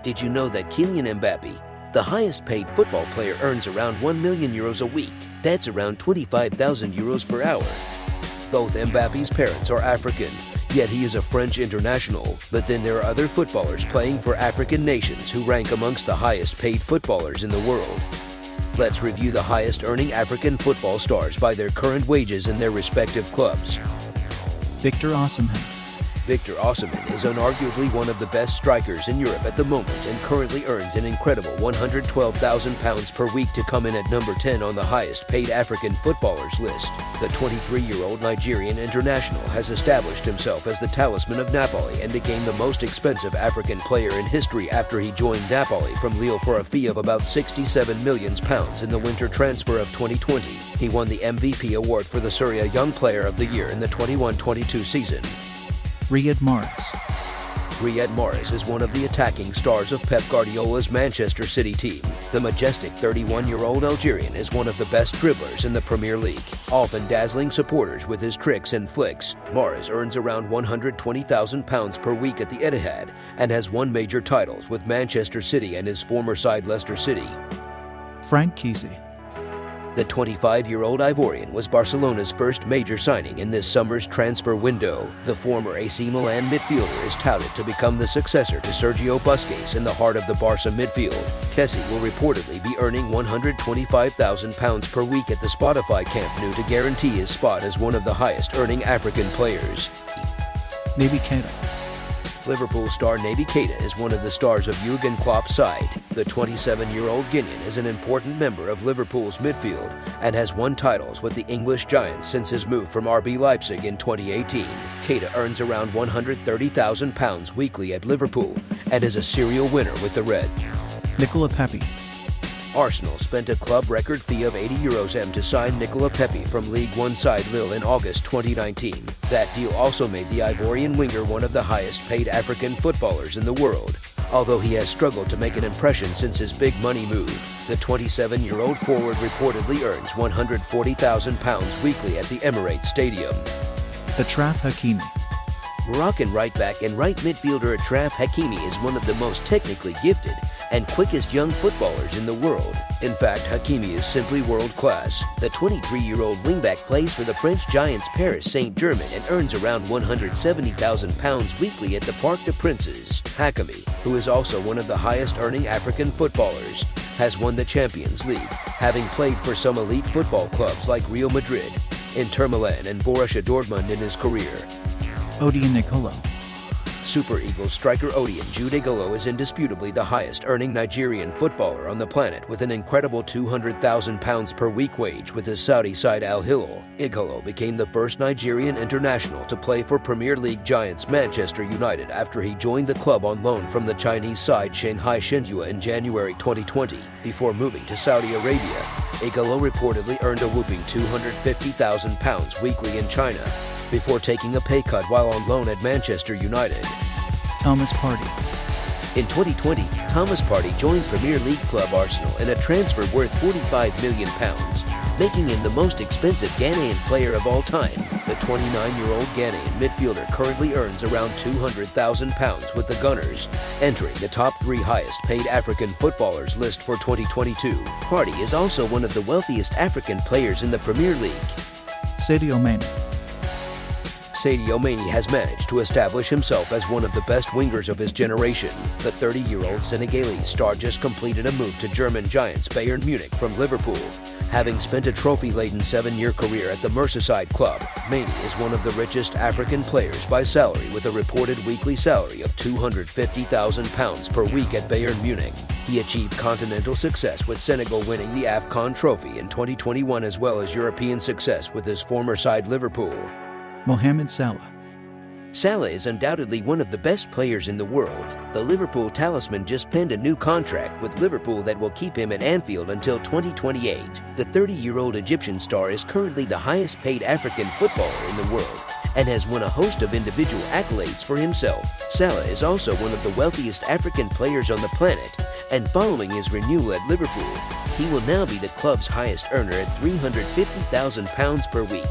Did you know that Kylian Mbappe, the highest paid football player, earns around 1 million euros a week? That's around 25,000 euros per hour. Both Mbappe's parents are African, yet he is a French international. But then there are other footballers playing for African nations who rank amongst the highest paid footballers in the world. Let's review the highest earning African football stars by their current wages in their respective clubs. Victor Osimhen. Victor Osimhen is unarguably one of the best strikers in Europe at the moment and currently earns an incredible £112,000 per week to come in at number 10 on the highest paid African footballers list. The 23-year-old Nigerian international has established himself as the talisman of Napoli and became the most expensive African player in history after he joined Napoli from Lille for a fee of about £67 million in the winter transfer of 2020. He won the MVP award for the Serie A Young Player of the Year in the 21-22 season. Riyad Mahrez. Riyad Mahrez is one of the attacking stars of Pep Guardiola's Manchester City team. The majestic 31-year-old Algerian is one of the best dribblers in the Premier League, often dazzling supporters with his tricks and flicks. Mahrez earns around £120,000 per week at the Etihad and has won major titles with Manchester City and his former side Leicester City. Franck Kessié. The 25-year-old Ivorian was Barcelona's first major signing in this summer's transfer window. The former AC Milan midfielder is touted to become the successor to Sergio Busquets in the heart of the Barca midfield. Kessié will reportedly be earning £125,000 per week at the Spotify Camp Nou to guarantee his spot as one of the highest-earning African players. Naby Keita. Liverpool star Naby Keita is one of the stars of Jurgen Klopp's side. The 27-year-old Guinean is an important member of Liverpool's midfield and has won titles with the English Giants since his move from RB Leipzig in 2018. Keita earns around £130,000 weekly at Liverpool and is a serial winner with the Red. Nicolas Pepe. Arsenal spent a club record fee of €80 to sign Nicolas Pepe from League One side Lille in August 2019. That deal also made the Ivorian winger one of the highest paid African footballers in the world. Although he has struggled to make an impression since his big money move, the 27-year-old forward reportedly earns £140,000 weekly at the Emirates Stadium. Achraf Hakimi. Moroccan right-back and right midfielder Achraf Hakimi is one of the most technically gifted and quickest young footballers in the world. In fact, Hakimi is simply world-class. The 23-year-old wingback plays for the French giants Paris Saint-Germain and earns around £170,000 weekly at the Parc des Princes. Hakimi, who is also one of the highest-earning African footballers, has won the Champions League, having played for some elite football clubs like Real Madrid, Inter Milan and Borussia Dortmund in his career. Odion Igalo. Super Eagles striker Odion Jude Igalo is indisputably the highest-earning Nigerian footballer on the planet with an incredible £200,000 per week wage with his Saudi side Al Hilal. Igalo became the first Nigerian international to play for Premier League giants Manchester United after he joined the club on loan from the Chinese side Shanghai Shenhua in January 2020. Before moving to Saudi Arabia, Igalo reportedly earned a whooping £250,000 weekly in China, before taking a pay cut while on loan at Manchester United. Thomas Partey. In 2020, Thomas Partey joined Premier League club Arsenal in a transfer worth £45 million, making him the most expensive Ghanaian player of all time. The 29-year-old Ghanaian midfielder currently earns around £200,000 with the Gunners, entering the top 3 highest-paid African footballers list for 2022. Partey is also one of the wealthiest African players in the Premier League. Sadio Mane. Sadio Mane has managed to establish himself as one of the best wingers of his generation. The 30-year-old Senegalese star just completed a move to German giants Bayern Munich from Liverpool. Having spent a trophy-laden 7-year career at the Merseyside club, Mane is one of the richest African players by salary with a reported weekly salary of £250,000 per week at Bayern Munich. He achieved continental success with Senegal winning the AFCON trophy in 2021 as well as European success with his former side Liverpool. Mohamed Salah. Salah is undoubtedly one of the best players in the world. The Liverpool talisman just penned a new contract with Liverpool that will keep him at Anfield until 2028. The 30-year-old Egyptian star is currently the highest-paid African footballer in the world and has won a host of individual accolades for himself. Salah is also one of the wealthiest African players on the planet, and following his renewal at Liverpool, he will now be the club's highest earner at £350,000 per week.